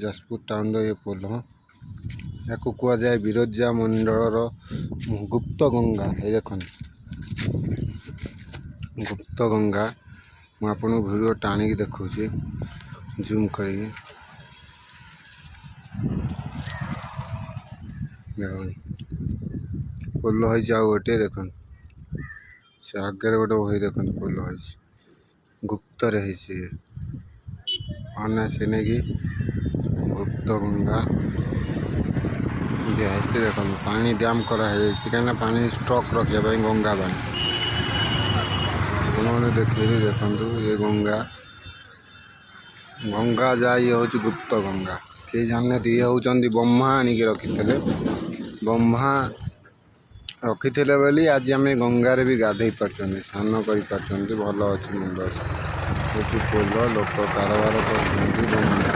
Jajpur town ये पोल या कह जाए बिरजा मंडल गुप्त गंगा। ये देख गुप्त गंगा मुझे वीडियो टाणी देखा जूम कर पोल गोटे देख आगे गोटे वही देख पोल गुप्त रही आने से नहीं गुप्त गंगा देख पानी डैम कराई कहीं पानी स्टॉक रखापी गंगा पानी देखिए देखो ये गंगा गंगा जा ये हूँ गुप्त गंगा किए जाने ये हूँ ब्रह्मा आनिक रखी ब्रह्मा रखी बोली आज आम गंगार भी गाधे पार्टी स्नान कर भल अच्छे मंडल पोल लोक कारबार कर